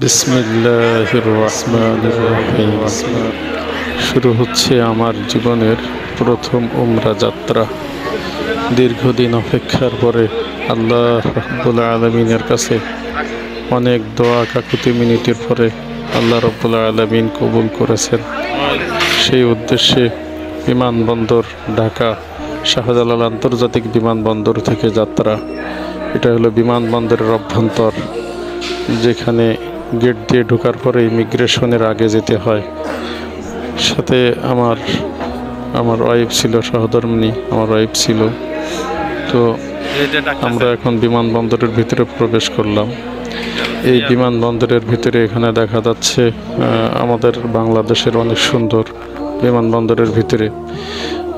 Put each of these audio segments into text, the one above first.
বিসমিল্লাহির রহমানির রহিম। শুরু হচ্ছে আমার জীবনের প্রথম উমরা যাত্রা। দীর্ঘদিন অপেক্ষার পরে আল্লাহ রাব্বুল আলামিনের কাছে অনেক দোয়া কাকুতি মিনতির পরে আল্লাহ রাব্বুল আলামিন কবুল করেছেন। সেই উদ্দেশ্যে বিমানবন্দর ঢাকা শাহজালাল আন্তর্জাতিক বিমানবন্দর থেকে যাত্রা। এটা হলো বিমানবন্দরের অভ্যন্তর, যেখানে গেট দিয়ে ঢোকার পরে ইমিগ্রেশনের আগে যেতে হয়। সাথে আমার ওয়াইফ ছিল, সহধর্মিণী আমার ওয়াইফ ছিল। তো আমরা এখন বিমানবন্দরের ভিতরে প্রবেশ করলাম। এই বিমানবন্দরের ভিতরে এখানে দেখা যাচ্ছে আমাদের বাংলাদেশের অনেক সুন্দর বিমানবন্দরের ভিতরে।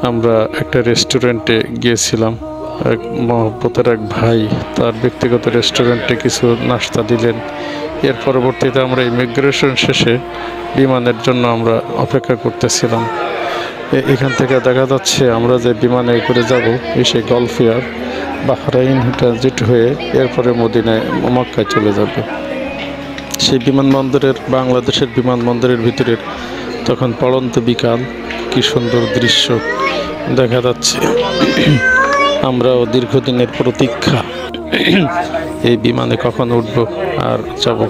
আমরা একটা রেস্টুরেন্টে গিয়েছিলাম, এক মহব্বতের এক ভাই তার ব্যক্তিগত রেস্টুরেন্টে কিছু নাস্তা দিলেন। এর পরবর্তীতে আমরা ইমিগ্রেশন শেষে বিমানের জন্য আমরা অপেক্ষা করতেছিলাম। এখান থেকে দেখা যাচ্ছে আমরা যে বিমানে করে যাব এসে গলফ এয়ার বাহরাইন ট্রানজিট হয়ে এরপরে মদিনায় মক্কায় চলে যাবে। সেই বিমানবন্দরের বাংলাদেশের বিমানবন্দরের ভিতরে তখন পড়ন্ত বিকাল, কি সুন্দর দৃশ্য দেখা যাচ্ছে। আমরাও দীর্ঘদিনের প্রতীক্ষা এই বিমানে কখন উঠব আর যাব।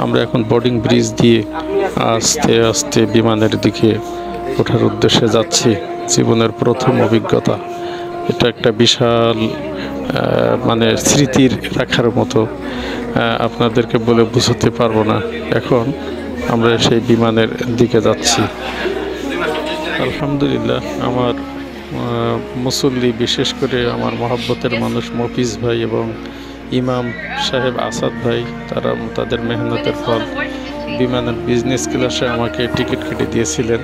আমরা এখন বোর্ডিং ব্রিজ দিয়ে আস্তে আস্তে বিমানের দিকে ওঠার উদ্দেশ্যে যাচ্ছি। জীবনের প্রথম অভিজ্ঞতা, এটা একটা বিশাল স্মৃতির রাখার মতো, আপনাদেরকে বলে বোঝাতে পারবো না। এখন আমরা সেই বিমানের দিকে যাচ্ছি। আলহামদুলিল্লাহ, আমার মুসল্লি, বিশেষ করে আমার মহব্বতের মানুষ মফিজ ভাই এবং ইমাম সাহেব আসাদ ভাই, তারা তাদের মেহনতের ফল বিমানের বিজনেস ক্লাসে আমাকে টিকিট কেটে দিয়েছিলেন।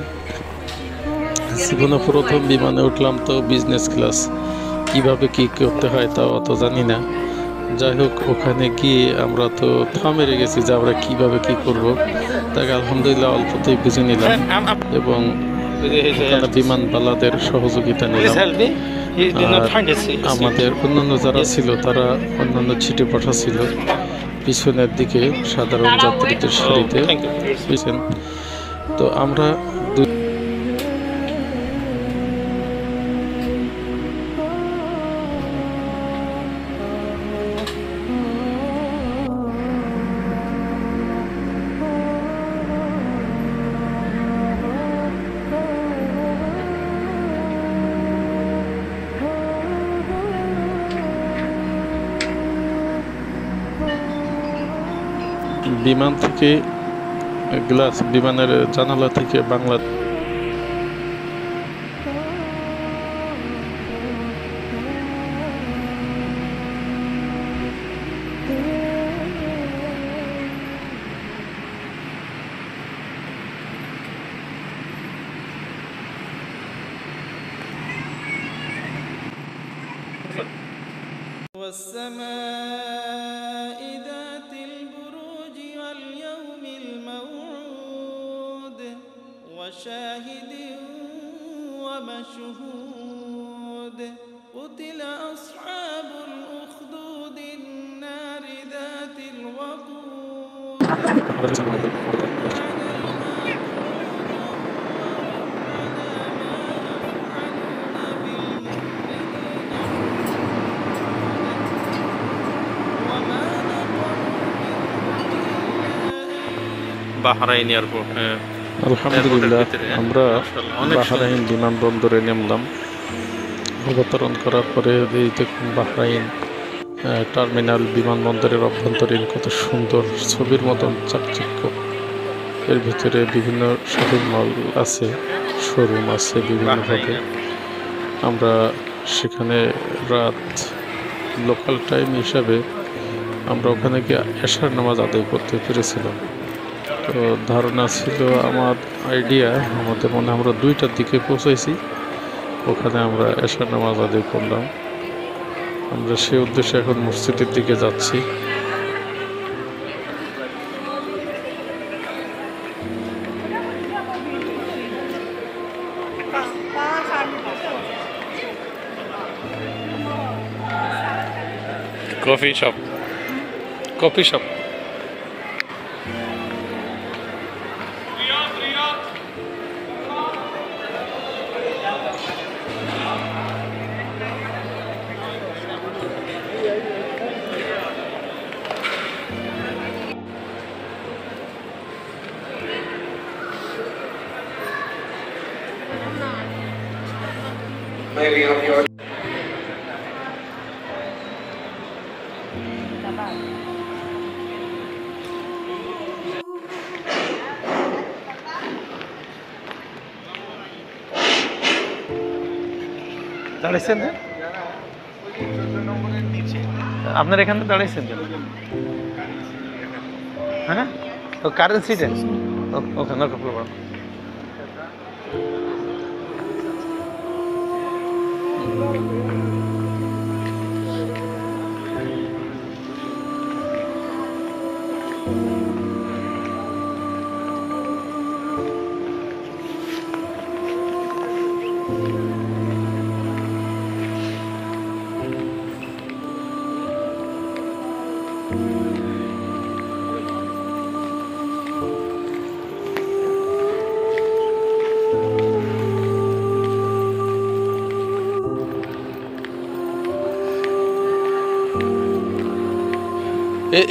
জীবনে প্রথম বিমানে উঠলাম, তো বিজনেস ক্লাস কিভাবে কি করতে হয় তাও অত জানি না। যাই হোক, ওখানে গিয়ে আমরা তো মেরে গেছি যে আমরা কিভাবে কি করব। তাকে আলহামদুলিল্লাহ অল্পতেই বুঝে নিলাম এবং বিমানবালাদের সহযোগিতা নিলাম। আমাদের অন্যান্য যারা ছিল তারা অন্যান্য ছিটে বসা ছিল পিছনের দিকে সাধারণ যাত্রীদের সারিতে। তো আমরা বিমান থেকে গ্লাস, বিমানের জানালা থেকে বাংলা والسماء ذات البروج واليوم الموعود وشاهد ومشهود قتل أصحاب الأخدود النار ذات الوقود বাহরাইন এয়ারপোর্ট। আলহামদুলিল্লাহ, আমরা বাহরাইন বিমানবন্দরে নামলাম। অবতরণ করার পরে দেখুন বাহরাইন টার্মিনাল, বিমানবন্দরের অভ্যন্তরীণ কত সুন্দর, ছবির মতন চাকচিক্য। এর ভিতরে বিভিন্ন শপিং মল আছে, শোরুম আছে বিভিন্নভাবে। আমরা সেখানে রাত লোকাল টাইম হিসাবে আমরা ওখানে গিয়ে এশার নামাজ আদায় করতে পেরেছিলাম। তো ধারণা ছিল, আমার আইডিয়া, আমাদের মনে আমরা 2টার দিকে পৌঁছাইছি। ওখানে আমরা এশার নামাজ আদায় করলাম। আমরা সেই উদ্দেশ্যে এখন মসজিদের দিকে যাচ্ছি। Coffee shop. maybe of your দাঁড়াইছেন না আপনার এখানে দাঁড়াইছেন কেন হ্যাঁ ও কারেন্ট সিটে ওকে নো প্রবলেম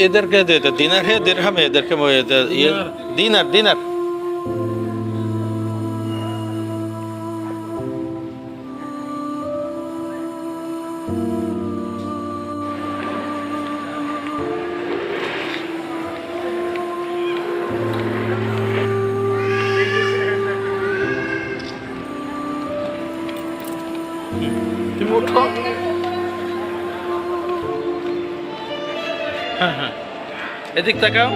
এদেরকে দিনার হে দিরহামে এদেরকে দিনার দিনার তুমি উঠো হ্যাঁ হ্যাঁ এদিক তাকাও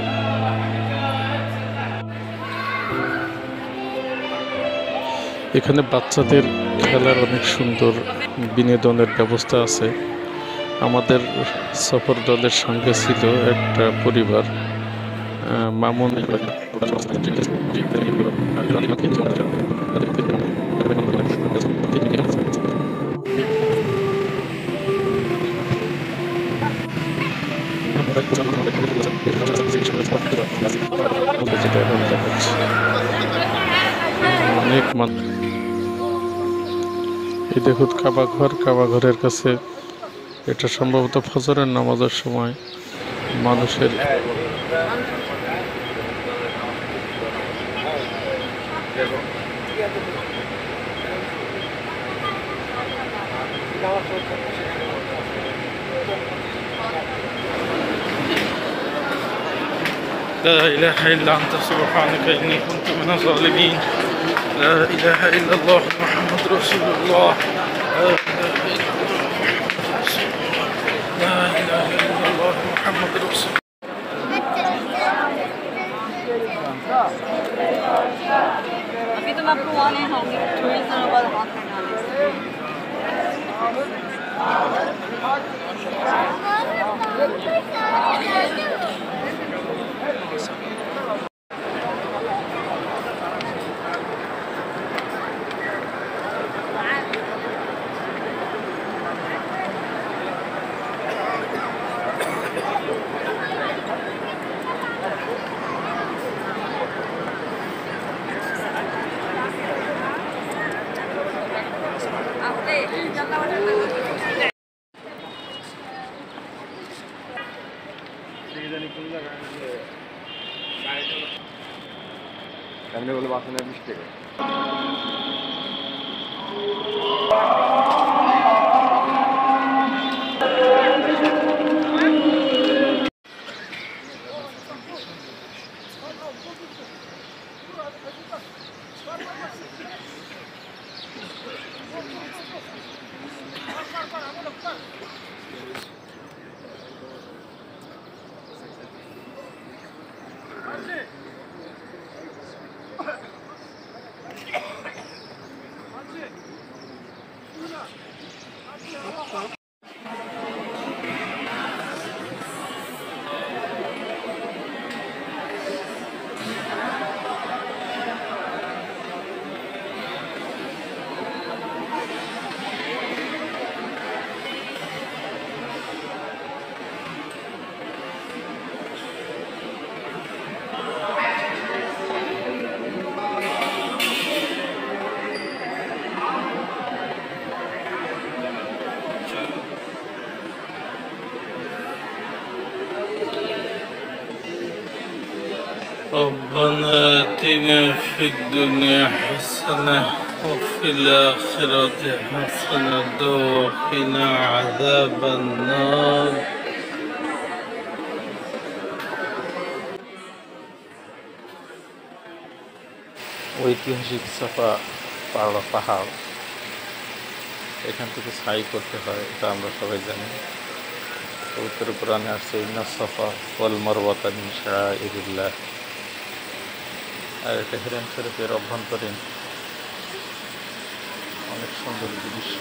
এখানে বাচ্চাদের খেলার অনেক সুন্দর বিনোদনের ব্যবস্থা আছে। আমাদের সফর দলের সঙ্গে ছিল একটা পরিবার, মামুন অনেক এই দেখুন কাবা ঘরের কাছে, এটা সম্ভবত ফজরের নামাজের সময় মানুষের لا إله إلا أنت سبحانك إني كنت من الظالمين لا إله إلا الله محمد رسول الله لا إله إلا الله محمد رسول الله अभी तो मैं आपको वहाँ नहीं खाऊंगी, थोड़ी देर बाद हाथ में এমনি বলে বাসনে 20 টাকা ربنا آتنا في الدنيا حسنة وفي الآخرة حسنة وقنا عذاب النار. ঐতিহাসিক সাফা পাহাড়, এখান থেকে সাই করতে হয়, এটা আমরা সবাই জানি। পবিত্র কোরআনে আসছে ইন্না সাফা ওয়াল মারওয়াতা মিন শাআইরিল্লাহ। আর এটা হিরান শরীফের অভ্যন্তরীণ অনেক সুন্দর দৃশ্য।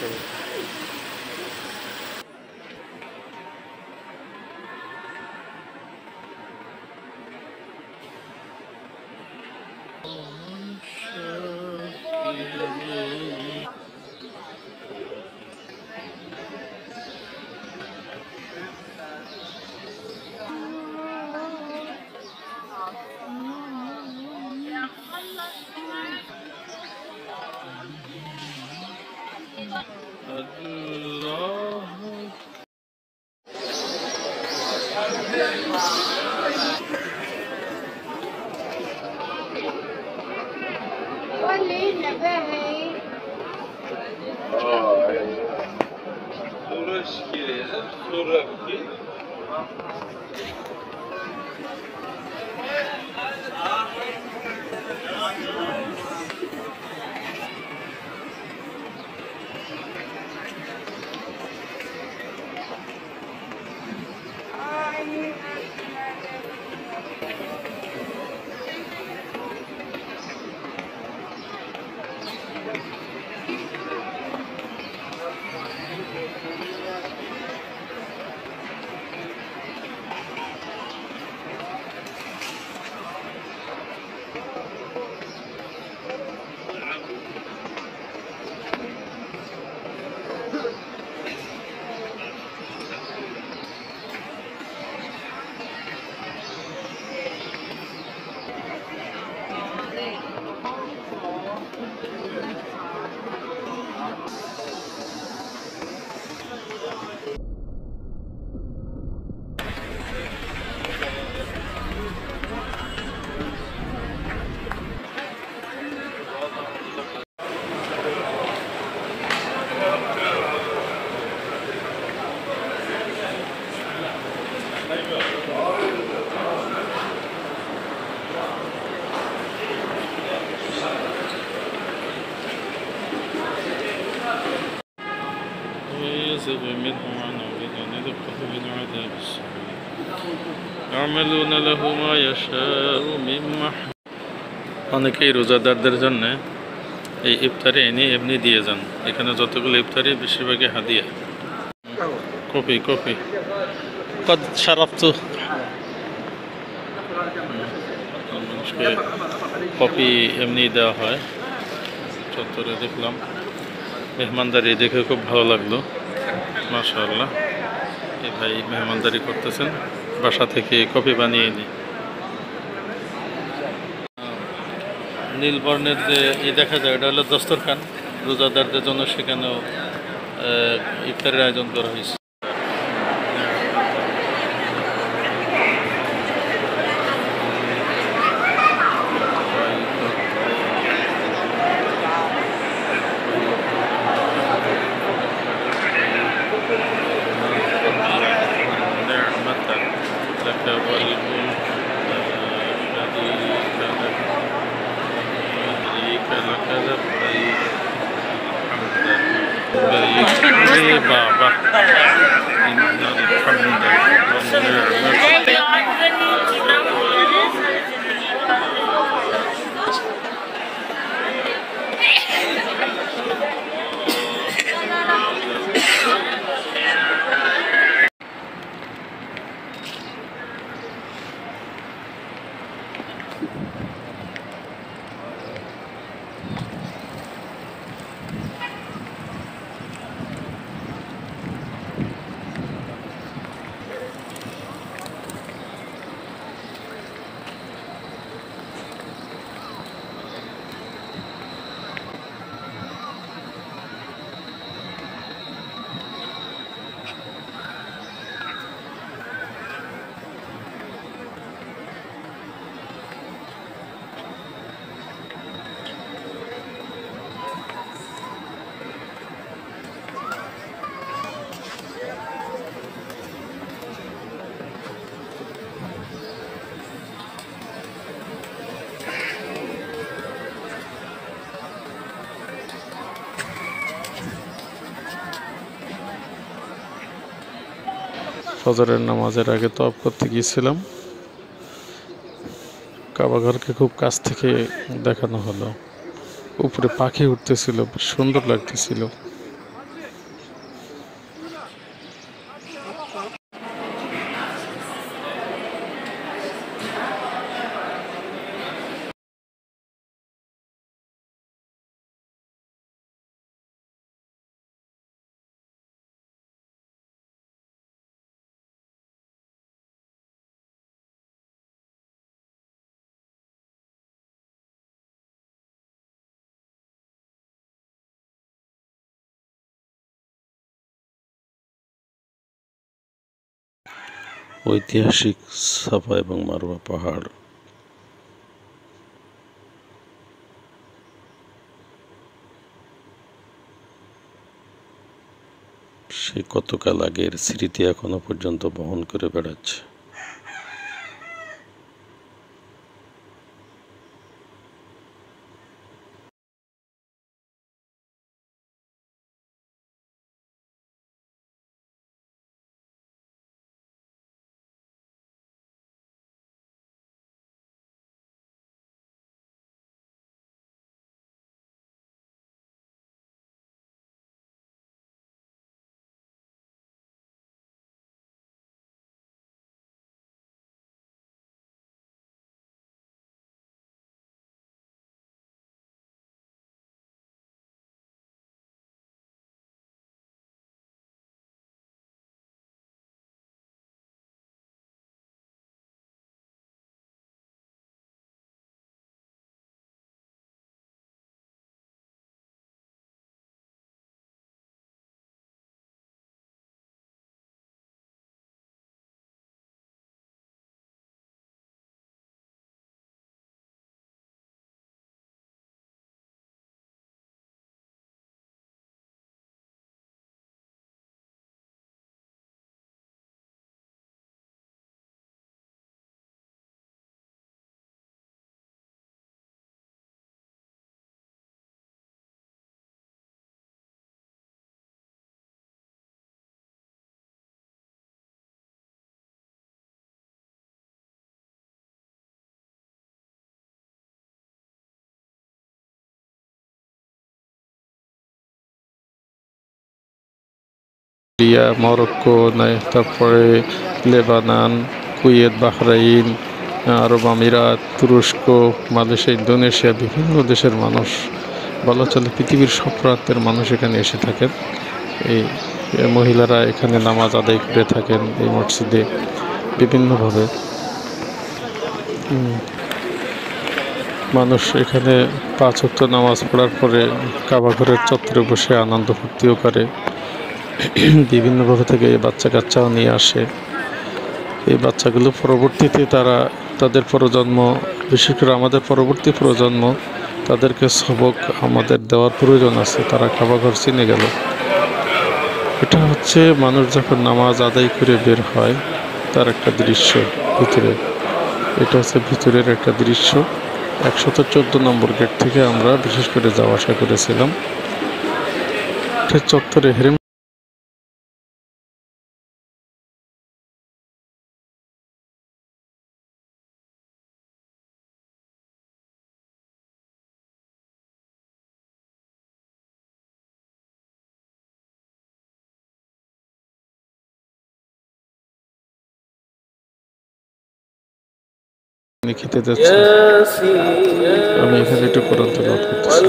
منهم عن أولئك نذقه من عذاب السعير يعملون له ما يشاء من محمد. অনেকেই রোজাদারদের জন্য এই ইফতারি এনে এমনি দিয়ে যান। এখানে যতগুলো ইফতারি বেশিরভাগই হাদিয়া। কফি কদ শারাফতু, মানুষকে কফি এমনি দেওয়া হয়। চত্বরে দেখলাম মেহমানদারি দেখে খুব ভালো লাগলো, মাশাআল্লাহ। এই ভাই মেহমানদারি করতেছেন, বাসা থেকে কফি বানিয়ে নিই। নীল বর্ণের যে দেখা যায় এটা হলো দস্তরখান, রোজাদারদের জন্য সেখানেও ইফতারের আয়োজন করা হয়েছে। বাবা ফজরের নামাজের আগে তওয়াব করতে গিয়েছিলাম। কাবা ঘরকে খুব কাছ থেকে দেখানো হলো। উপরে পাখি উঠতেছিল, বেশ সুন্দর লাগতেছিল। ঐতিহাসিক সাফা এবং মারওয়া পাহাড়। সে কতকাল আগের স্মৃতি এখনো পর্যন্ত বহন করে বেড়াচ্ছে। সিরিয়া, মরক্কো, তারপরে লেবানন, কুয়েত, বাহরাইন, আরব আমিরাত, তুরস্ক, মালয়েশিয়া, ইন্দোনেশিয়া, বিভিন্ন দেশের মানুষ, বলা চলে পৃথিবীর সব প্রান্তের মানুষ এখানে এসে থাকেন। এই মহিলারা এখানে নামাজ আদায় করে থাকেন এই মসজিদে বিভিন্নভাবে। মানুষ এখানে 5 ওয়াক্ত নামাজ পড়ার পরে কাবা ঘরের চত্বরে বসে আনন্দ ফুর্তিও করে। বিভিন্নভাবে থেকে এই বাচ্চা কাচ্চাও নিয়ে আসে। এই বাচ্চাগুলো পরবর্তীতে তাদের প্রজন্ম, বিশেষ করে আমাদের পরবর্তী প্রজন্ম, তাদেরকে সবক আমাদের দেওয়ার প্রয়োজন আছে। তারা কাবা ঘর চিনে গেল। এটা হচ্ছে মানুষ যখন নামাজ আদায় করে বের হয় তার একটা দৃশ্য ভিতরে। এটা হচ্ছে ভিতরের একটা দৃশ্য। 114 নম্বর গেট থেকে আমরা বিশেষ করে যাওয়া আসা করেছিলাম। চত্বরে হেরেম খেতে যাচ্ছে। আমি এখানে একটু কোরআন তেলাওয়াত করতেছি।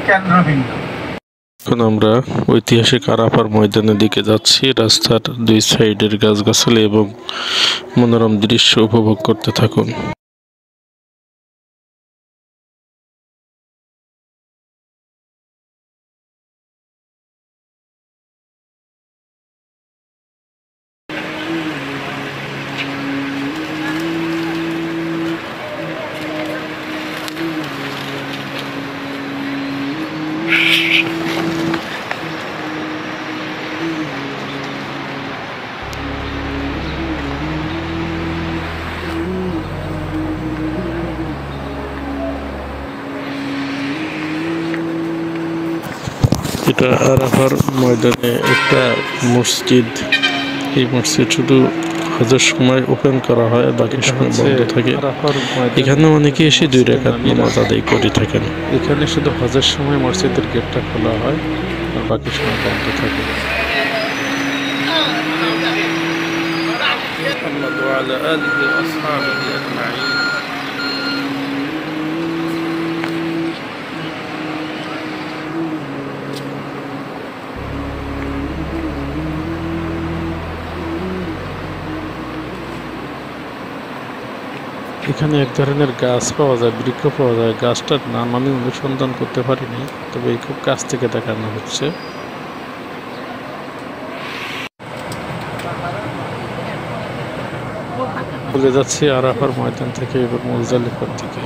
কেন্দ্রবিন্দু। এখন আমরা ঐতিহাসিক আরাফার ময়দানের দিকে যাচ্ছি। রাস্তার দুই সাইডের গাছগাছালি এবং মনোরম দৃশ্য উপভোগ করতে থাকুন। এটা আরাফার ময়দানে একটা মসজিদ। এই মসজিদ শুধু হজের সময় ওপেন করা হয়, বাকি সময় বন্ধ থাকে। এখানে অনেকে এসে 2 রাকাত নামাজ আদায় করে থাকেন। এখানে শুধু হজের সময় মসজিদের গেটটা খোলা হয়, আর বাকি সময় বন্ধ থাকে। وعلى آله وأصحابه أجمعين। এখানে এক ধরনের গাছ পাওয়া যায়, বৃক্ষ পাওয়া যায়। গাছটার নাম আমি অনুসন্ধান করতে পারিনি, তবে এই খুব কাছ থেকে দেখানো হচ্ছে। চলে যাচ্ছি আরাফার ময়দান থেকে এবার মুজদালিফার দিকে।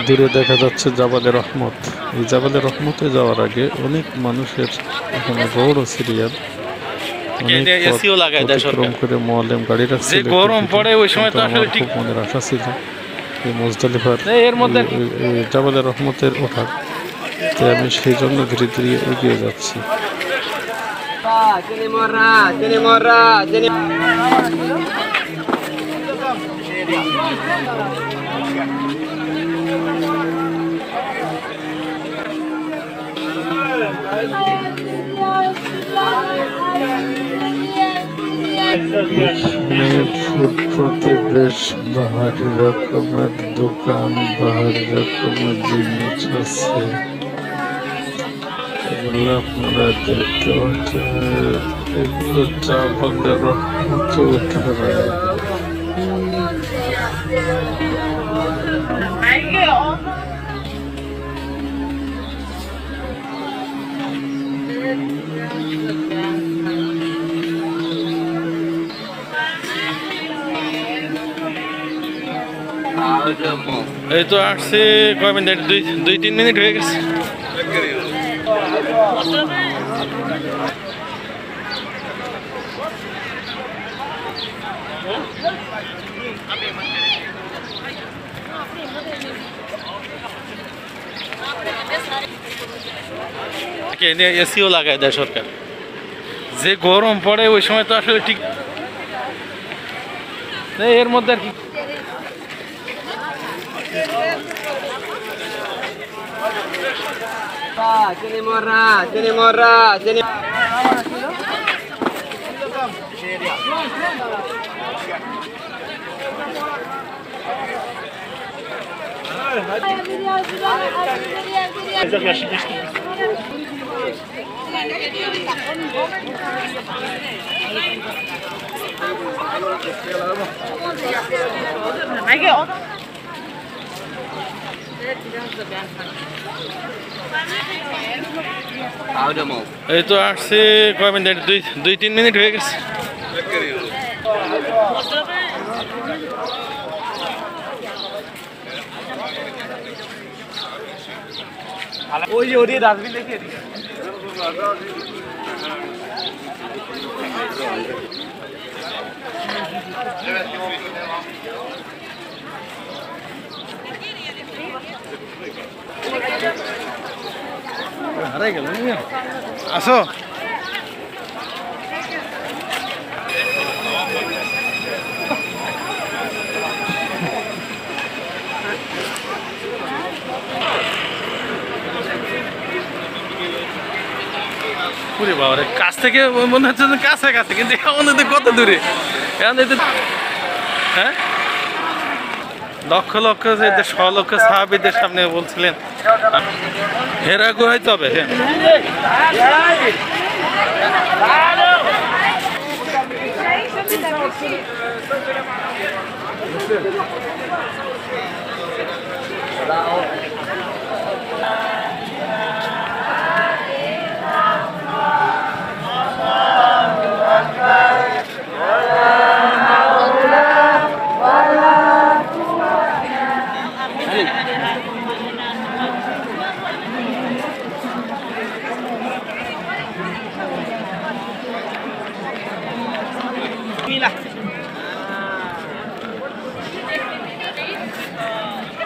দূরে দেখা যাচ্ছে জাবালে রহমত। এই জাবালে রহমতে যাওয়ার আগে অনেক মানুষের এখানে বড় সিরিয়াল, এসিও লাগায় দেয় সরকার। অতিক্রম করে মুআল্লিম গাড়ি রাখছে। যে গরম পড়ে ওই সময় তো আসলে ঠিক খুব মনের আশা ছিল এই মুজদালিফার এর মধ্যে জাবালে রহমতের ওঠার, তাই আমি সেই জন্য ধীরে ধীরে এগিয়ে যাচ্ছি। ফুটপাতে বেশ বাহারি রকমের দোকান, বাহারি রকমের জিনিস আছে। এগুলো আপনারা দেখতে পাচ্ছেন, এগুলো জাবালে রহমত ওঠার এই তো আসছে কয় মিনিট, 2-3 মিনিট হয়ে গেছে। এসিও লাগায় দেয় সরকার। যে গরম পড়ে ওই সময় তো আসলে ঠিক এর মধ্যে আর কি। এই তো আসছে কয় মিনিট, 2-3 মিনিট হয়ে গেছে। ওই যে ওদিকে ডাস্টবিন দেখে হারাই গেল। আসো পুরে বাবারে, কাছ থেকে মনে হচ্ছে কাছে কাছে, কিন্তু এখন কত দূরে। এখন হ্যাঁ লক্ষ লক্ষ লক্ষ সাহাবীদের সামনে বলছিলেন হেরা গুহায় তবে হ্যাঁ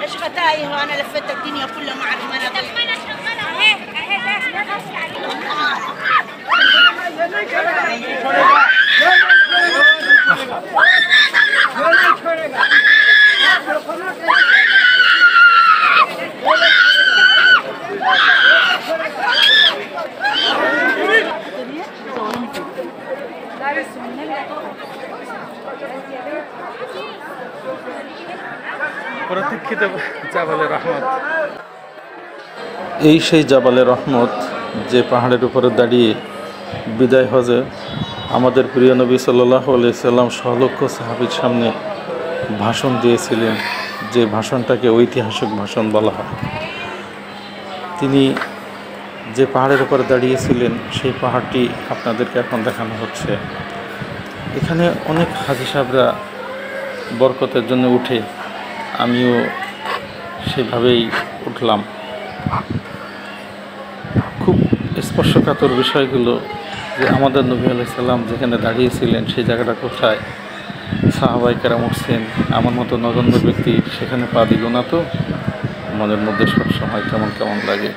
ايش تايه وانا لفيت الدنيا كلها مع المناطق প্রতীক্ষিত জাবালে রহমত এই সেই জাবালে রহমত যে পাহাড়ের উপরে দাঁড়িয়ে বিদায় হজে আমাদের প্রিয় নবী সাল্লাল্লাহু আলাইহি সাল্লাম সহলক্ষ সাহাবীর সামনে ভাষণ দিয়েছিলেন, যে ভাষণটাকে ঐতিহাসিক ভাষণ বলা হয়। তিনি যে পাহাড়ের উপরে দাঁড়িয়েছিলেন সেই পাহাড়টি আপনাদেরকে এখন দেখানো হচ্ছে। এখানে অনেক হাজী সাহেবরা বরকতের জন্য উঠে, আমিও সেভাবেই উঠলাম। খুব স্পর্শকাতর বিষয়গুলো যে আমাদের নবী আলাইহিস সালাম যেখানে দাঁড়িয়েছিলেন সেই জায়গাটা কোথায়, সাহাবায়ে কেরাম উঠছেন, আমার মতো নগণ্য ব্যক্তি সেখানে পা দিল না তো মনের মধ্যে সবসময় কেমন কেমন লাগে।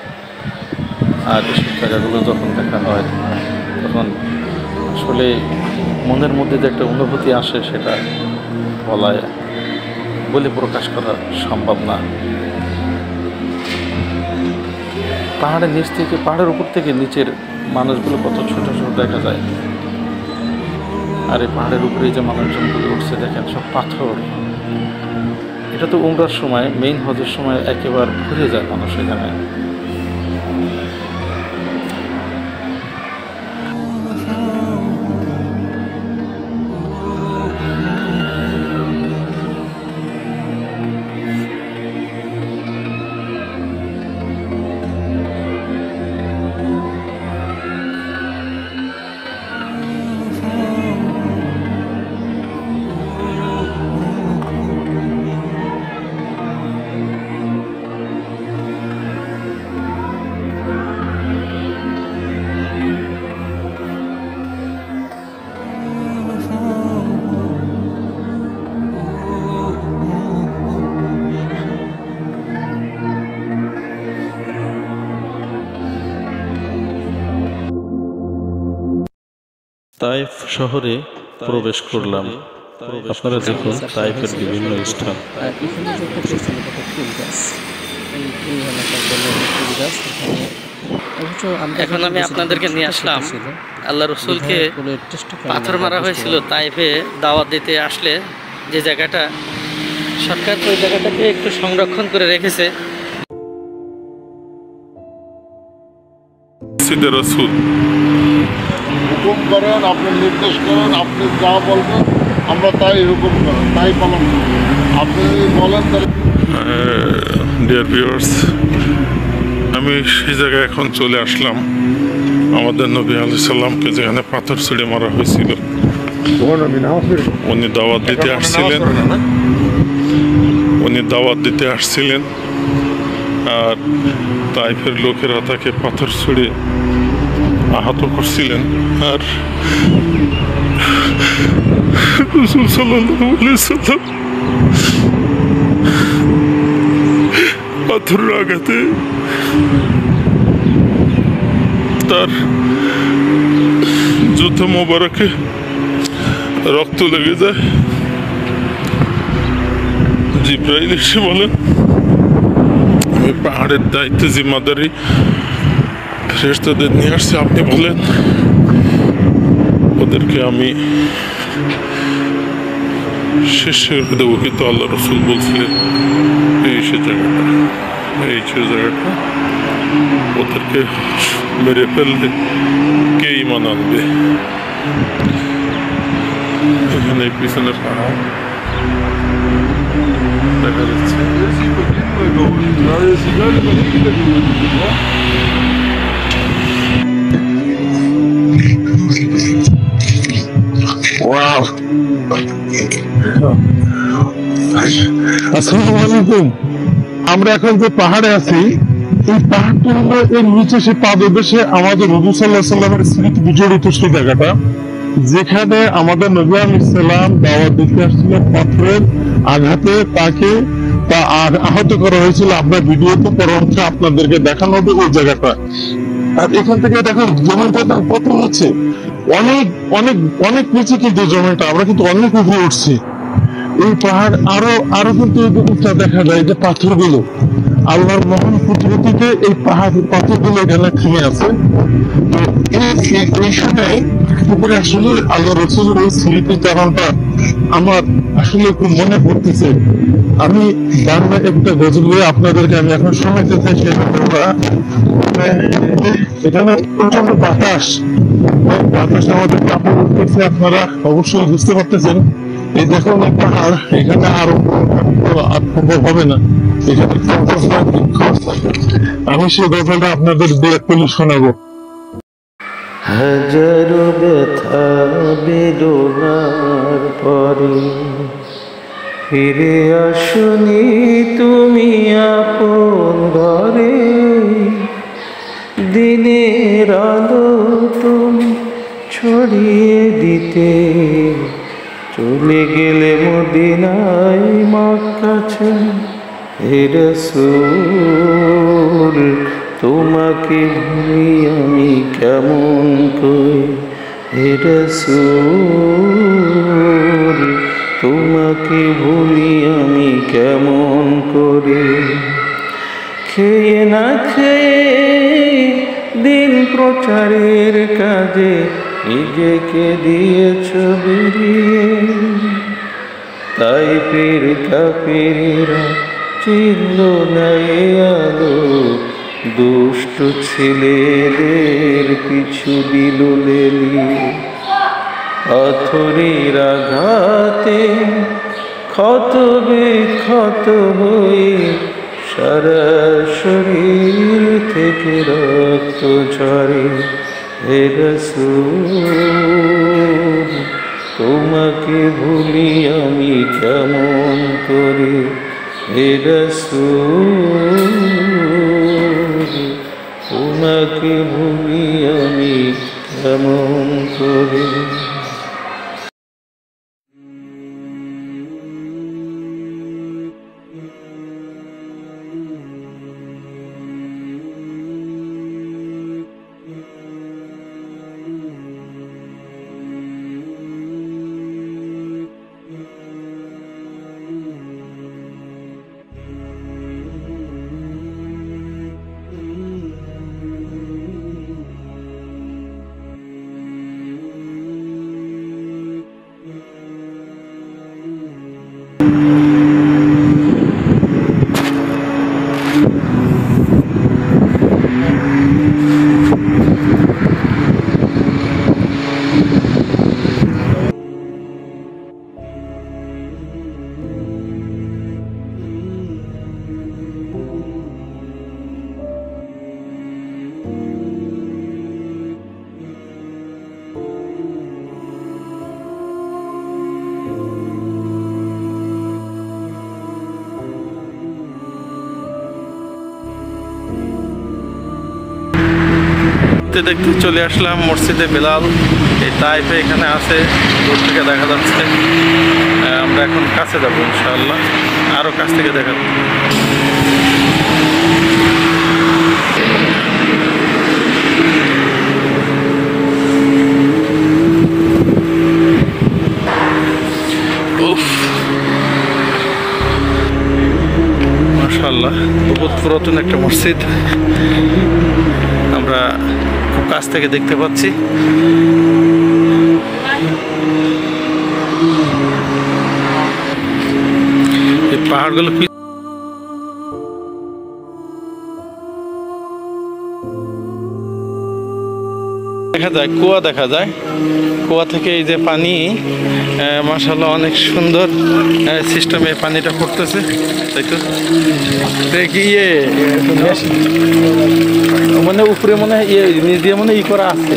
আর এসব জায়গাগুলো যখন দেখা হয় তখন আসলে মনের মধ্যে যে একটা অনুভূতি আসে সেটা বলে প্রকাশ করা সম্ভব না। পাহাড়ের নিচ থেকে, পাহাড়ের উপর থেকে নিচের মানুষগুলো কত ছোট ছোট দেখা যায়, আর এই পাহাড়ের উপরে যে মানুষজনগুলো উঠছে দেখেন সব পাথর। এটা তো উমরার সময়, মেইন হজের সময় একেবারে ভরে যায় মানুষ এখানে। তায়েফ শহরে প্রবেশ করলাম। আপনারা দেখুন তায়েফের বিভিন্ন স্থান। এখন আমি আপনাদেরকে নিয়ে আসলাম, আল্লাহ রসুলকে পাথর মারা হয়েছিল তাইফে দাওয়াত দিতে আসলে যে জায়গাটা, সরকার ওই জায়গাটাকে একটু সংরক্ষণ করে রেখেছে। রসুল হুকুম করেন, আপনি নির্দেশ করেন, আপনি যা বলবেন আমরা তাই হুকুম করেন, তাই পালন করেন। আপনি বলেন ডিয়ার ভিউয়ার্স, আমি সেই জায়গায় এখন চলে আসলাম আমাদের নবী আলাইহিস সালামকে যেখানে পাথর ছুঁড়ে মারা হয়েছিল। উনি দাওয়াত দিতে আসছিলেন, আর তাইফের লোকেরা তাকে পাথর ছুঁড়ে আহত করছিলেন। আর রাসূল সাল্লাল্লাহু আলাইহি সাল্লাম পাথরের আঘাতে তার জুতা মোবারকে রক্ত লেগে যায়। জিব্রাইল এসে বলেন, আমি পাহাড়ের দায়িত্বে জিম্মাদারি ফেরেশতাদের নিয়ে আসছি, আপনি বলেন ওদেরকে আমি শেষ করে দেবো, কিন্তু আল্লাহ রসুল বলছিলেন এই সে জায়গাটা, এই সে জায়গাটা, ওদেরকে মেরে ফেললে কে ঈমান আনবে। এখানে পিছনে পাহাড় দেখা যাচ্ছে। আসসালামু আলাইকুম। আমরা এখন যে পাহাড়ে আছি, এই পাহাড়টা হলো এর নিচে সে পাদদেশে আমাদের নবী সাল্লাল্লাহু আলাইহি সাল্লামের স্মৃতি বিজড়িত সেই জায়গাটা, যেখানে আমাদের নবী আলাইহিস সালাম দাওয়াত দিতে আসছিল। পাথরের আঘাতে তাকে আহত করা হয়েছিল। আমরা ভিডিওতে পরবর্তী আপনাদেরকে দেখানো হবে ওই জায়গাটা। আর এখান থেকে দেখো জমিটা কত হচ্ছে, অনেক অনেক অনেক নিচে কিন্তু জমিটা, আমরা কিন্তু অনেক উপরে উঠছি। এই পাহাড় আরো কিন্তু উঠা দেখা যায়, যে পাথরগুলো আল্লাহর মহান প্রকৃতিতে এই পাথরগুলো এখানে থেমে আছে। তো এইখানে উপরে আসলে আল্লাহ রাসূলের এই স্মৃতির কারণটা আমার আসলে খুব মনে পড়তেছে। আমি বাংলা একটা গজল বলে আপনাদেরকে আমি এখন শোনাতে চাই। এখানে প্রচন্ড বাতাস আমাদের কাপড় উঠতেছে, আপনারা অবশ্যই বুঝতে পারতেছেন। এই দেখুন পাহাড়, এখানে আরো সম্ভব হবে না। এখানে আমি সেই গজলটা আপনাদের দেখ করে শোনাবো। হাজারো ব্যথা বেদনার পরে ফিরে আসনি তুমি আপন ঘরে, দিনের আলো তুমি ছড়িয়ে দিতে চলে গেলে মদিনায় মক্কা ছেড়ে। হে রাসূল তোমাকে ভুলি আমি কেমন করে, হে রাসূল তোমাকে ভুলি আমি কেমন করে। খেয়ে না খেয়ে দিন প্রচারের কাজে নিজেকে দিয়েছ বেরিয়ে, তাই ফির কাফিররা চিনল না এ আলো, দুষ্ট ছেলেদের পিছু দিল লেলিয়ে। পাথরের আঘাতে ক্ষত বিক্ষত হয়ে সারা শরীর থেকে রক্ত ঝরে। হে রাসূল তোমাকে ভুলি আমি কেমন করে, হে রাসূল তোমাকে ভুলি আমি কেমন করে। দেখতে দেখতে চলে আসলাম মসজিদে বেলাল। এই তাইফে এখানে আছে, দূর থেকে দেখা যাচ্ছে। আমরা এখন কাছে যাবো ইনশাআল্লাহ, আরো কাছ থেকে দেখাবো। মাশাআল্লাহ, বহুত পুরাতন একটা মসজিদ, আমরা খুব কাছ থেকে দেখতে পাচ্ছি। পাহাড়গুলো দেখা যায়, কুয়া দেখা যায়। কুয়া থেকে এই যে পানি, মাশাআল্লাহ অনেক সুন্দর সিস্টেমে পানিটা পড়তেছে, তাই তো? গিয়ে মানে উপরে মনে হয় নিচ দিয়ে মনে করা আছে,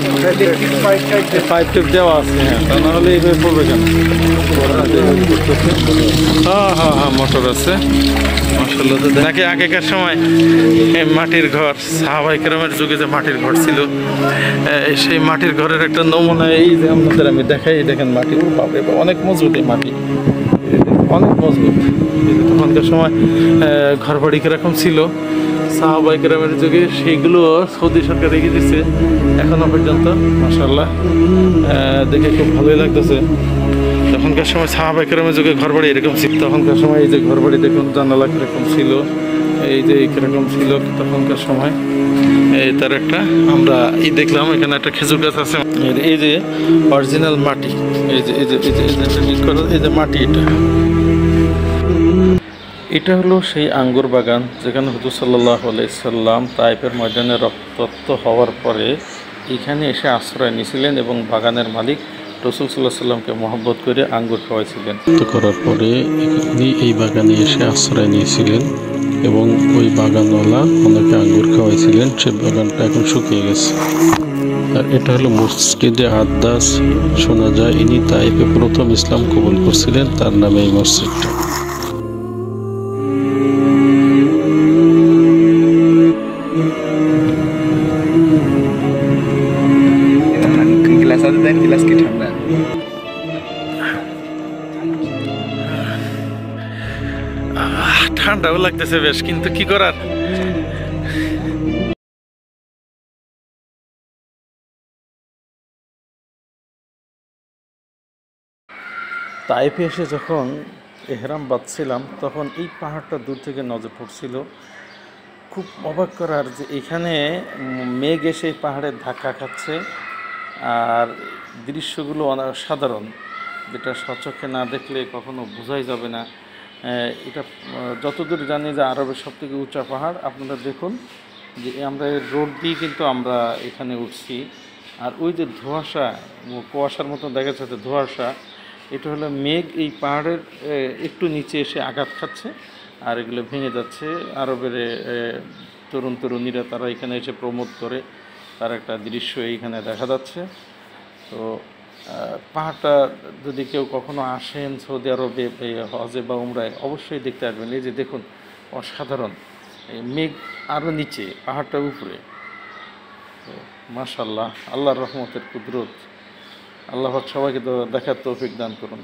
পাইপ টেপ দেওয়া আছে। হ্যাঁ, তা না হলে এইভাবে পড়বে কেন? হ্যাঁ হ্যাঁ হ্যাঁ, মোটর আছে মাশাআল্লাহ। নাকি আগেকার সময় মাটির ঘর, সাহাবায়ে কেরামের যুগে যে মাটির ঘর ছিল, সেই মাটির ঘরের একটা নমুনা এই যে আপনাদের আমি দেখাই। দেখেন মাটির, অনেক মজবুত এই মাটি, অনেক মজবুত। তখনকার সময় ঘর বাড়ি কিরকম ছিল সাহাবায়ে কেরামের যুগে, সেইগুলো সৌদি সরকার রেখে দিচ্ছে এখনো পর্যন্ত। মাশাআল্লাহ, দেখে খুব ভালোই লাগতেছে। তখনকার সময় সাহাবায়ে কেরামের যুগে ঘর বাড়ি এরকম ছিল। তখনকার সময় এই যে ঘর বাড়ি দেখুন, জানালা কিরকম ছিল, এই যে কিরকম ছিল তখনকার সময়। এই তার একটা আমরা দেখলাম এখানে একটা খেজুর গাছ আছে। এই যে অরিজিনাল মাটি, এই যে এই যে এই যে মাটি, এটা হলো সেই আঙ্গুর বাগান যেখানে হুজুর সাল্লাল্লাহু আলাইহি সাল্লাম তায়েফের ময়দানে রক্তাক্ত হওয়ার পরে এখানে এসে আশ্রয় নিয়েছিলেন এবং বাগানের মালিক রাসূল সাল্লাল্লাহু আলাইহি সাল্লামকে মহব্বত করে আঙ্গুর খাওয়াইছিলেন। করার পরে এই বাগানে এসে আশ্রয় নিয়েছিলেন এবং ওই বাগানওয়ালা ওনাকে আঙ্গুর খাওয়াইছিলেন। সে বাগানটা এখন শুকিয়ে গেছে। আর এটা হলো মসজিদে আদ্দাস। শোনা যায় ইনি তাইফে প্রথম ইসলাম কবুল করছিলেন, তার নামে এই মসজিদটা। ঠান্ডাও লাগতেছে বেশ, কিন্তু কি করার। তাইফে এসে যখন এহরাম বাঁধছিলাম তখন এই পাহাড়টা দূর থেকে নজর পড়ছিল। খুব অবাক করার যে এখানে মেঘ এসে পাহাড়ে ধাক্কা খাচ্ছে, আর দৃশ্যগুলো অসাধারণ, যেটা স্বচক্ষে না দেখলে কখনো বোঝাই যাবে না। এটা যতদূর জানি যে আরবের সবথেকে উঁচা পাহাড়। আপনারা দেখুন যে আমরা রোড দিয়ে কিন্তু আমরা এখানে উঠছি, আর ওই যে ধোঁয়াশা, কুয়াশার মতো দেখা যাচ্ছে ধোঁয়াশা, এটা হলো মেঘ এই পাহাড়ের একটু নিচে এসে আঘাত খাচ্ছে আর এগুলো ভেঙে যাচ্ছে। আরবের তরুণ তরুণীরা তারা এখানে এসে প্রমোদ করে, তার একটা দৃশ্য এইখানে দেখা যাচ্ছে। তো পাহাড়টা যদি কেউ কখনো আসেন সৌদি আরবে হজে বা উমরায়, অবশ্যই দেখতে আসবেন। এই যে দেখুন, অসাধারণ মেঘ আরও নিচে, পাহাড়টার উপরে। তো মাশাআল্লাহ, আল্লাহর রহমতের কুদরত। আল্লাহ সবাইকে তো দেখার তৌফিক দান করুন।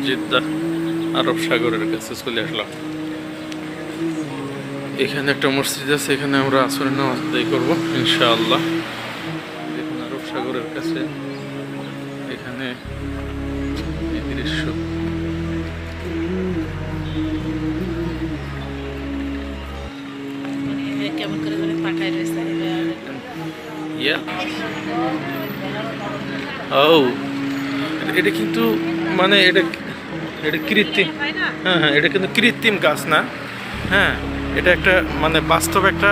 জিদ্দা আরব সাগরের কাছে চলে আসলাম। এখানে একটা মসজিদ আছে, এখানে আমরা আসরের নামাজ আদায় করবো ইনশাআল্লাহ। দেখুন আরব সাগরের কাছে এখানে এই দৃশ্য। কেমন করে তাকায় রয়েছে। ও এটা কিন্তু মানে এটা কৃত্রিম, হ্যাঁ হ্যাঁ, এটা কিন্তু কৃত্রিম গাছ না, হ্যাঁ এটা একটা মানে বাস্তব একটা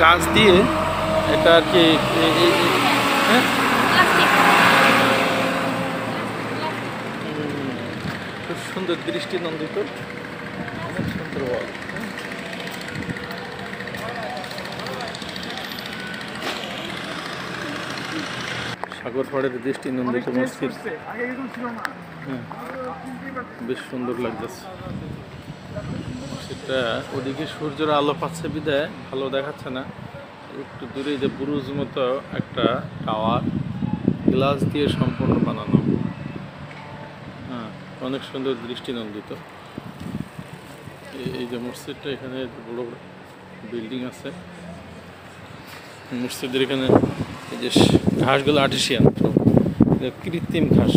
গাছ দিয়ে এটা আর কি, হ্যাঁ খুব সুন্দর দৃষ্টিনন্দিত, অনেক সুন্দর। সাগর পাড়ের দৃষ্টি নন্দিত মসজিদ। হ্যাঁ, বেশ সুন্দর লাগতেছে সেটা। ওদিকে সূর্যের আলো পাচ্ছে বিদায় ভালো দেখাচ্ছে না। একটু দূরে যে বুরুজ মতো একটা টাওয়ার, গ্লাস দিয়ে সম্পূর্ণ বানানো। হ্যাঁ, অনেক সুন্দর দৃষ্টিনন্দিত। এই যে মসজিদটা, এখানে বড় বড় বিল্ডিং আছে। মসজিদের এখানে এই যে ঘাসগুলো আর্টিফিশিয়াল, কৃত্রিম ঘাস,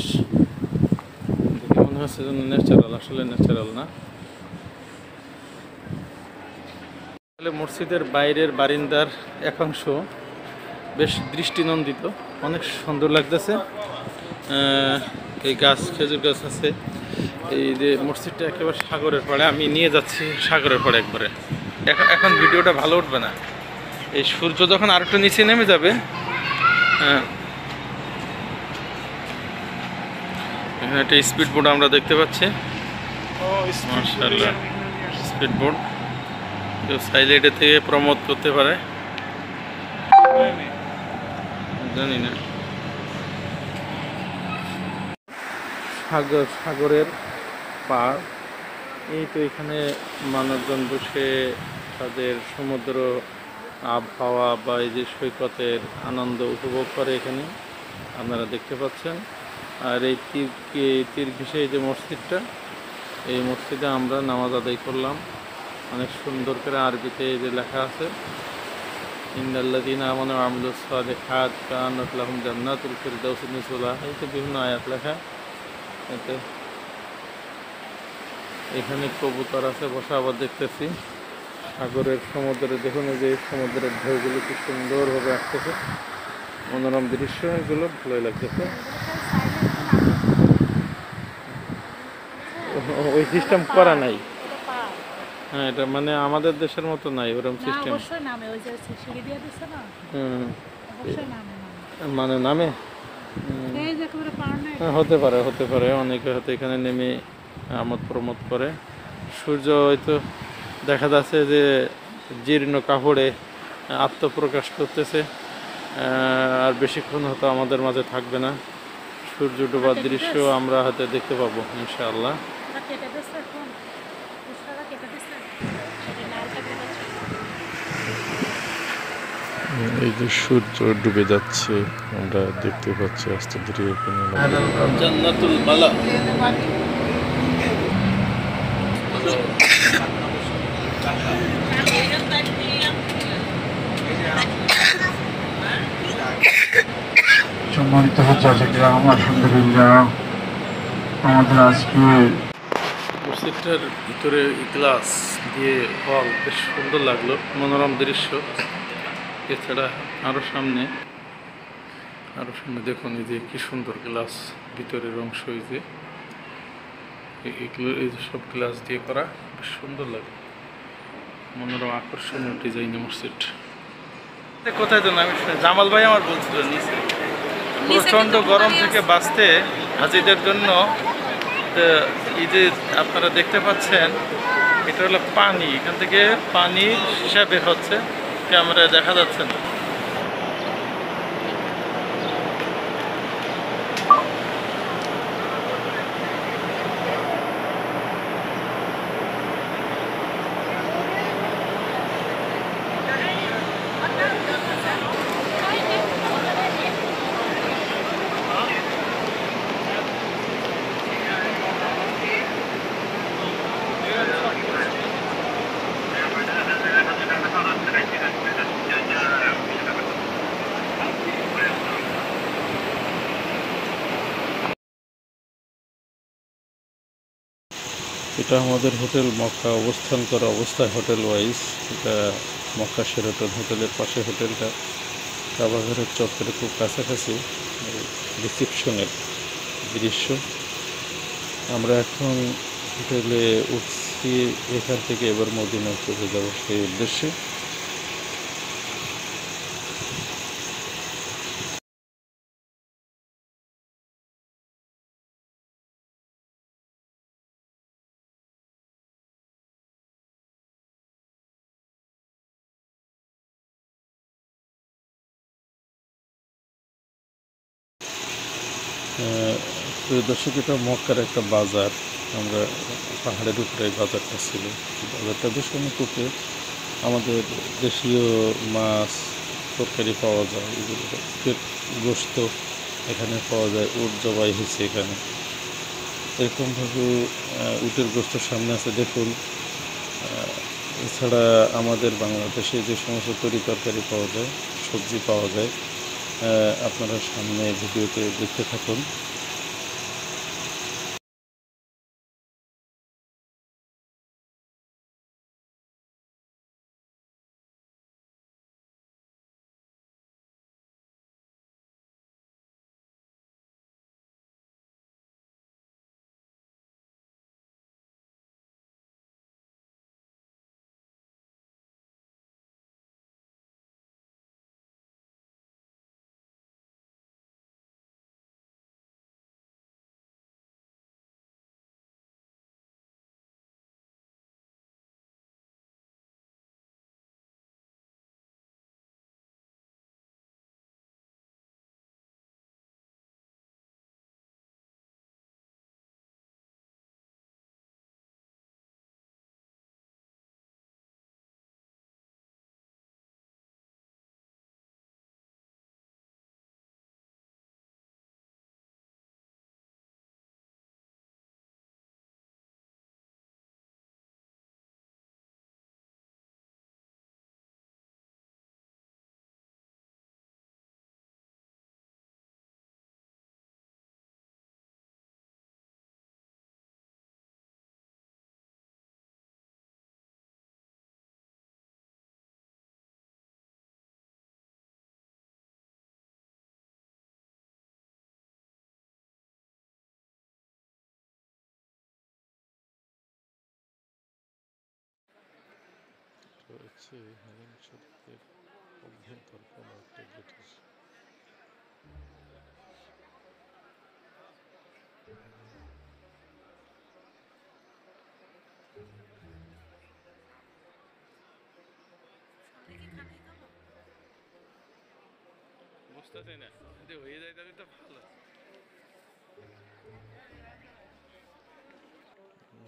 দেখে মনে হচ্ছে যেন ন্যাচারাল, আসলে ন্যাচারাল না। মসজিদের বাইরের বারিন্দার একাংশ বেশ দৃষ্টিনন্দিত, অনেক সুন্দর লাগতেছে। এই গাছ, খেজুর গাছ আছে। এই যে মসজিদটা একেবারে সাগরের পাড়ে, আমি নিয়ে যাচ্ছি সাগরের পাড়ে একবারে। এখন ভিডিওটা ভালো উঠবে না, এই সূর্য যখন আর একটু নিচে নেমে যাবে। হ্যাঁ, এখানে একটা স্পিড বোট আমরা দেখতে পাচ্ছি। মাশাআল্লাহ, স্পিড বোট। কেউ চাইলে এটা থেকে প্রমোদ করতে পারে, জানি না। সাগরের পাড়, এই তো এখানে মানুষজন বসে তাদের সমুদ্র আবহাওয়া বা এই যে সৈকতের আনন্দ উপভোগ করে, এখানে আপনারা দেখতে পাচ্ছেন। আর এই তীর ঘেঁষে এই যে মসজিদটা, এই মসজিদে আমরা নামাজ আদায় করলাম। অনেক সুন্দর করে আরবিতে এই যে লেখা আছে, ইন্নাল্লাযীনা আমানু ওয়া আমিলুস সালিহাত কানাত লাহুম জান্নাতুল ফিরদাউসি নুজুলা। এই তো বিভিন্ন আয়াত লেখা। এতে এখানে কবুতর আছে বসা, আবার দেখতেছি সাগরের সমুদ্রে। দেখুন এই যে সমুদ্রের ঢেউগুলো কি সুন্দরভাবে আসতেছে, মনোরম দৃশ্য, এগুলো ভালোই লাগতেছে। ওই সিস্টেম করা নাই। হ্যাঁ, এটা মানে আমাদের দেশের মতো নাই ওরকম সিস্টেম। মানে নামে হতে পারে, হতে পারে। অনেকে হয়তো এখানে নেমে আমোদ প্রমোদ করে। সূর্য হয়তো দেখা যাচ্ছে যে জীর্ণ কাপড়ে আত্মপ্রকাশ করতেছে, আর বেশিক্ষণ হয়তো আমাদের মাঝে থাকবে না। সূর্য ডোবার দৃশ্য আমরা হয়তো দেখতে পাবো ইনশাআল্লাহ। এই যে সূর্য ডুবে যাচ্ছে আমরা দেখতে পাচ্ছি আস্তে ধীরে। জান্নাতুল বালা। সম্মানিত মুজাহিদিরাম, আলহামদুলিল্লাহ আমাদের আজকে মসজিদটার ভিতরে গ্লাস দিয়ে হল, বেশ সুন্দর লাগলো, মনোরম দৃশ্য। এছাড়া আরও সামনে দেখুন এই যে কি সুন্দর গ্লাস, ভিতরের অংশ এই যে এগুলো, এই যে সব গ্লাস দিয়ে করা, বেশ সুন্দর লাগে, মনোরম আকর্ষণীয় ডিজাইন মসজিদ। কোথায় তো আমি জামাল ভাই আমার বলছিল নিচে প্রচণ্ড গরম থেকে বাঁচতে হাজিদের জন্য এই যে আপনারা দেখতে পাচ্ছেন, এটা হলো পানি, এখান থেকে পানি সীসা বের হচ্ছে, ক্যামেরায় দেখা যাচ্ছে না। এটা আমাদের হোটেল মক্কা অবস্থান করা অবস্থায়, হোটেল ওয়াইজ। এটা মক্কা শেরাটন হোটেলের পাশে হোটেলটা, কাবাঘরের চত্বরে খুব কাছাকাছি রিসিপশনের দৃশ্য। আমরা এখন হোটেলে উঠছি, এখান থেকে এবার মদিনায় চলে যাব সেই উদ্দেশ্যে। প্রিয় দর্শক, এটা মক্কার একটা বাজার। আমরা পাহাড়ের উপরে এই বাজারটা ছিল। বাজারটা বেশ অনুকূপে আমাদের দেশীয় মাছ তরকারি পাওয়া যায়, এগুলো গোস্ত এখানে পাওয়া যায়। উট জবাই হয়েছে এখানে, এরকমভাবে উটের গোস্ত সামনে আছে দেখুন। এছাড়া আমাদের বাংলাদেশে যে সমস্ত তরকারি পাওয়া যায়, সবজি পাওয়া যায়, আপনারা সামনে ভিডিওতে দেখতে থাকুন। রয়েছে হারাম শরীফের অভ্যন্তর কোনো একটা গেটের। বুঝতেছি না, যদি হয়ে যায় তাহলে তো ভালো।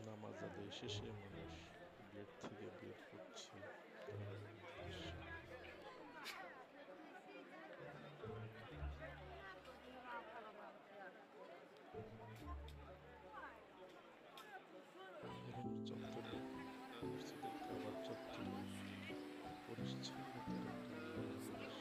নামাজ আদায় শেষে মানুষ গেট থেকে বের করছে। চত্বরে মসজিদের কাবার চত্বরে পরিচ্ছন্নতার একটা পরিবেশ।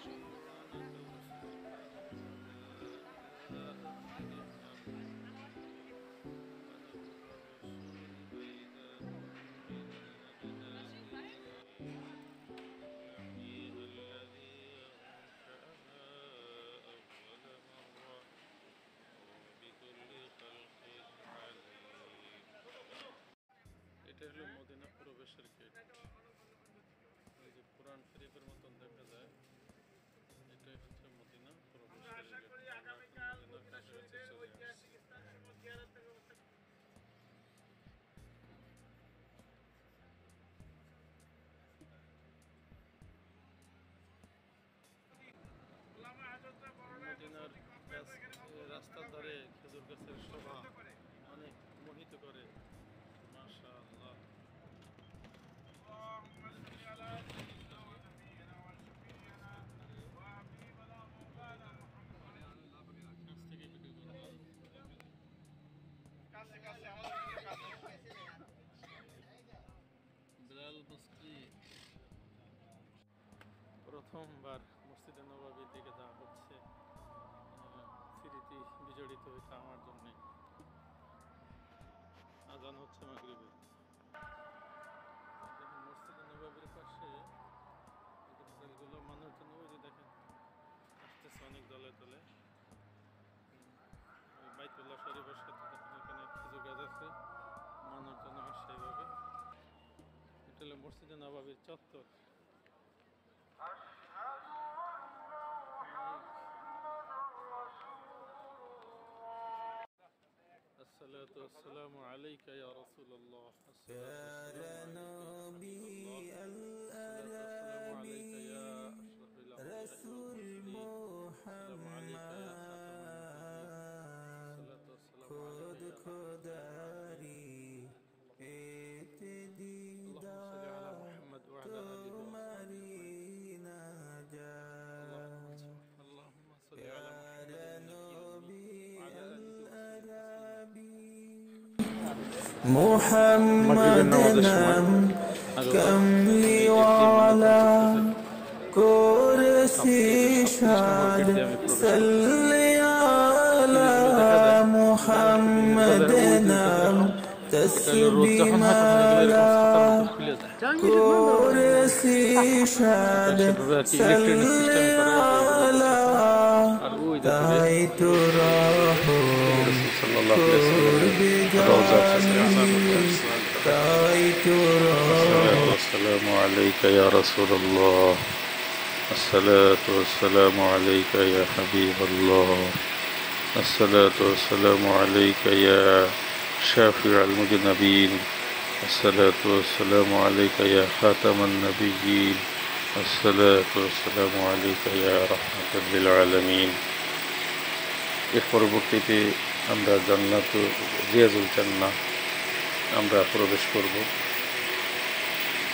এটা হলো মদিনা প্রবেশের গেট। এই যে কোরআন শরীফের মতন দেখা যায়, এটাই হচ্ছে মদিনা প্রবেশের গেট। মদিনার কাছাকাছি চলে আসছে। মদিনার রাস্তার ধারে খেজুর গাছের শোভা অনেক মোহিত করে। মাশাআল্লাহ। বিলাল মসজিদ। প্রথমবার মসজিদে নববীর দিকে যাওয়া হচ্ছে, স্মৃতি বিজড়িত হয়েছে আমার জন্য। আজান হচ্ছে মাগরিবে। দেখেন মসজিদে নববীর পাশে গুলো মানুষজন, ওই যে দেখেন আসতেছে অনেক দলে দলে। বাইতুল্লাহ শরীফের সাথে দেখেন এখানে খেজুর গাছ আছে, মানুষজন আসছে এইভাবে। এটা হলো মসজিদে নববীর চত্বর। الصلاة والسلام عليك يا رسول الله. الصلاة والسلام عليك يا رسول محمد. محمد نام كملي وعلى كرسي شاد صلي على محمد نام تسبيح على كرسي شاد صلي على دعيت رحم قرب جاني دعيت رحم. والسلام عليك يا رسول الله. الصلاة والسلام عليك يا حبيب الله. الصلاة والسلام عليك يا شافع المذنبين. الصلاة والسلام عليك يا خاتم النبيين. الصلاة والسلام عليك يا رحمة للعالمين. এর পরবর্তীতে আমরা জান্নাত রিয়াজুল জান্নাহ আমরা প্রবেশ করব।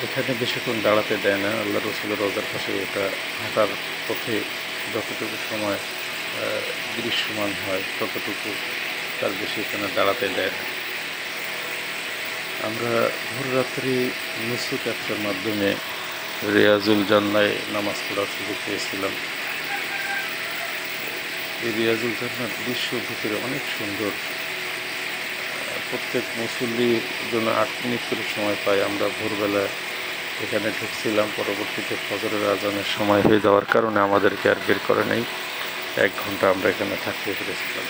এখানে বেশিক্ষণ দাঁড়াতে দেয় না। আল্লাহ রসুলের রওজার পাশে এটা হাঁটার পথে যতটুকু সময় দৃশ্যমান হয় ততটুকু, তার বেশি এখানে দাঁড়াতে দেয় না। আমরা ভোর রাত্রি নিচু ক্যাপচার মাধ্যমে রিয়াজুল জান্নায় নামাজ পড়ার সুযোগ পেয়েছিলাম। এই রিয়াজুল জান্নার দৃশ্য ভিতরে অনেক সুন্দর। প্রত্যেক মুসল্লির জন্য 8 মিনিট করে সময় পাই। আমরা ভোরবেলা এখানে ঢুকছিলাম, পরবর্তীতে ফজরের আজানের সময় হয়ে যাওয়ার কারণে আমাদেরকে আর বের করে নেই। 1 ঘন্টা আমরা এখানে থাকতে পেরেছিলাম।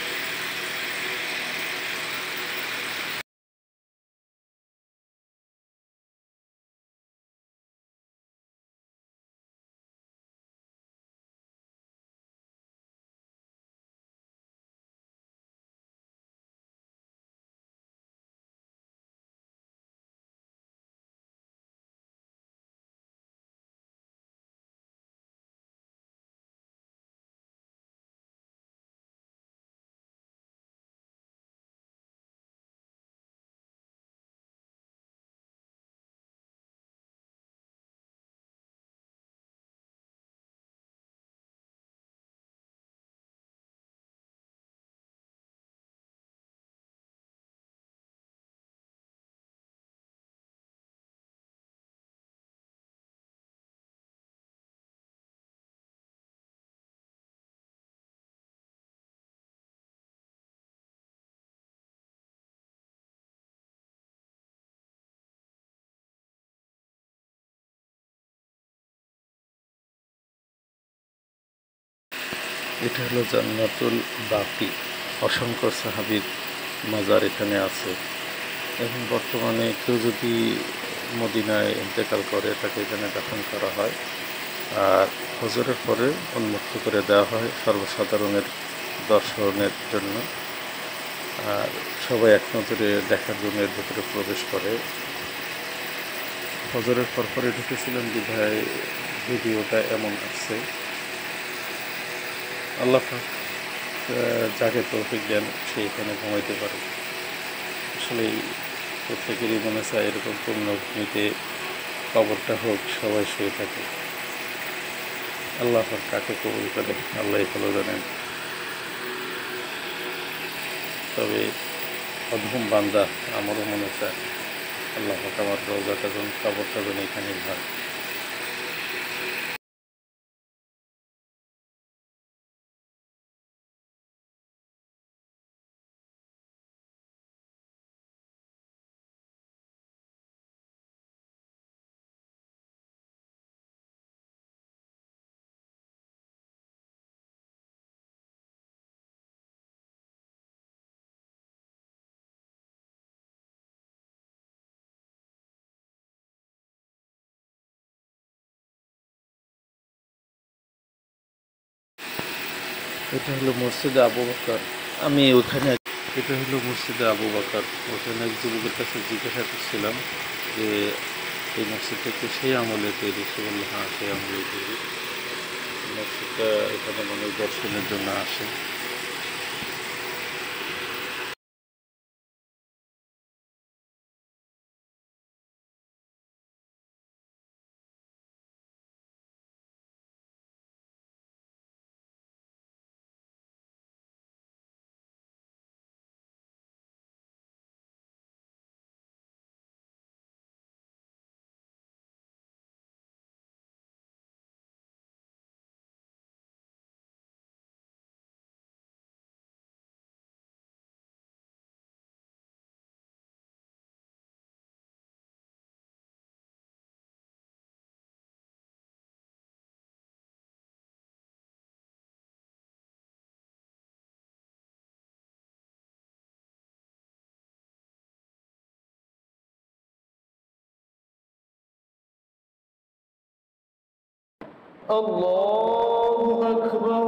এটা হলো জান্নাতুল বাকি। অসংখ্য সাহাবীর মাজার এখানে আছে। এখন বর্তমানে কেউ যদি মদিনায় ইন্তেকাল করে তাকে এখানে দাফন করা হয়, আর ফজরের পরে উন্মুক্ত করে দেওয়া হয় সর্বসাধারণের দর্শনের জন্য। আর সবাই এক নজরে দেখার জন্য এর ভেতরে প্রবেশ করে। ফজরের পরপরে ঢুকেছিলাম বিধায় ভিডিওটা এমন আসছে। আল্লাহ পাক যাকে তৌফিক দেন সে এখানে ঘুমাইতে পারে। আসলে প্রত্যেকেরই মনে চায় এরকম পূর্ণভূমিতে কবরটা হোক, সবাই শুয়ে থাকে। আল্লাহ পাক কাকে কবুল করে আল্লাহ ভালো জানেন। তবে অধম বান্দা আমারও মনে চায় আল্লাহ পাক আমার রওজাটা যেন, কবরটা যেন এখানেই হয়। এটা হলো মসজিদে আবু বকর। আমি ওখানে, এটা হলো মসজিদে আবু বকর। ওখানে এক যুবকের কাছে জিজ্ঞাসা করছিলাম যে এই মসজিদটা কি সেই আমলে তৈরি? সে বললো হ্যাঁ সেই আমলে তৈরি। মসজিদটা এখানে মানুষ দর্শনের জন্য আসে। الله أكبر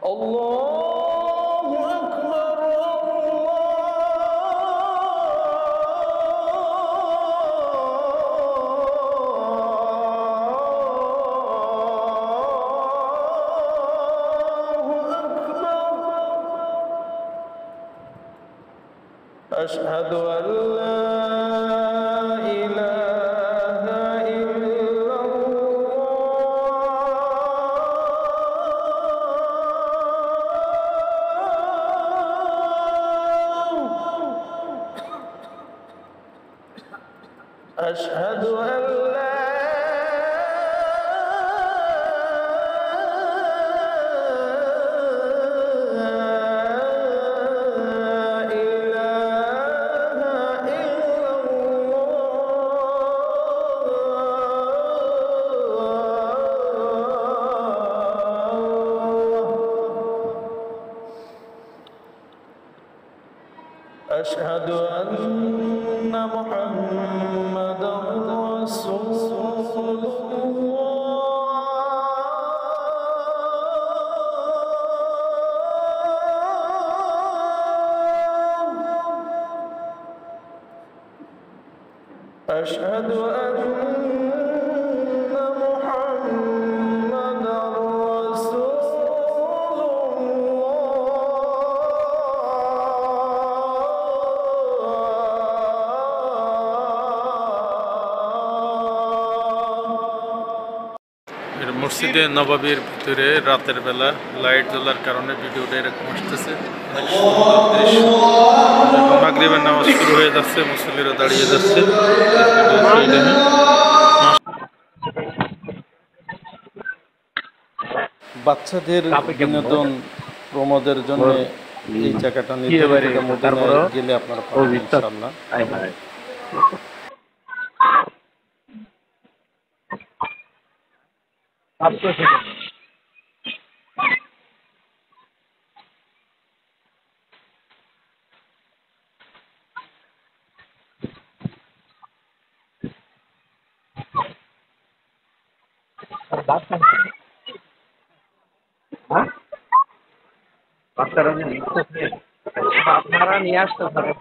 الله أكبر أشهد أن لا إله إلا الله أشهد أن لا أشهد أن محمدا رسول الله أشهد أن محمدا رسول মসজিদে নববীর ভিতরে রাতের বেলা লাইট জ্বলার কারণে ভিডিওটা এরকম আসতেছে। অনেক সুন্দর দৃশ্য। মাগরিবের নামাজ শুরু হয়ে যাচ্ছে, মুসল্লিরা দাঁড়িয়ে যাচ্ছে। বাচ্চাদের বিনোদন প্রমোদের জন্য এই জায়গাটা নিতে গেলে আপনারা পাবেন ইনশাআল্লাহ। আপনারা নিয়ে আসতে পারেন।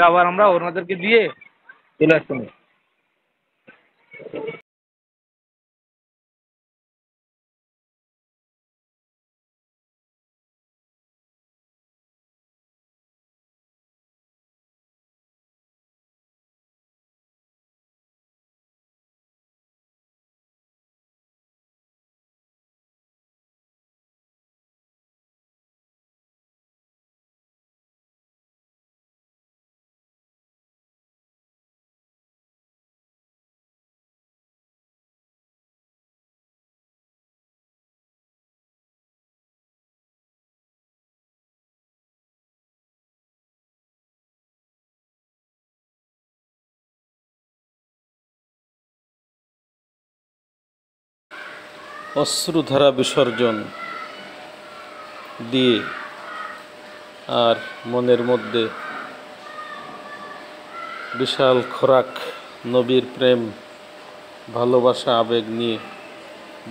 আবার আমরা ওনাদেরকে দিয়ে চলে আসতাম। অশ্রুধারা বিসর্জন দিয়ে আর মনের মধ্যে বিশাল খোরাক নবীর প্রেম ভালোবাসা আবেগ নিয়ে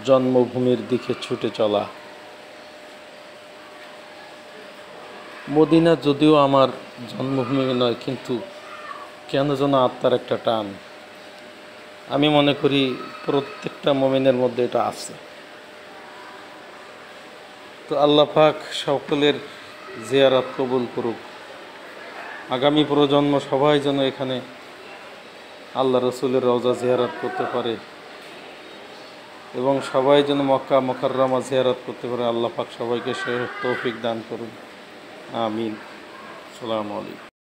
জন্মভূমির দিকে ছুটে চলা। মদিনা যদিও আমার জন্মভূমি নয়, কিন্তু কেন যেন আত্মার একটা টান। আমি মনে করি প্রত্যেকটা মুমিনের মধ্যে এটা আছে। তো আল্লাহ পাক সকলের জিয়ারত কবুল করুক। আগামী প্রজন্ম সবাই যেন এখানে আল্লাহ রসুলের রওজা জিয়ারত করতে পারে এবং সবাই যেন মক্কা মুকাররমা জিয়ারত করতে পারে। আল্লাহ পাক সবাইকে সে তৌফিক দান করুন। আমিন। আসসালামু আলাইকুম।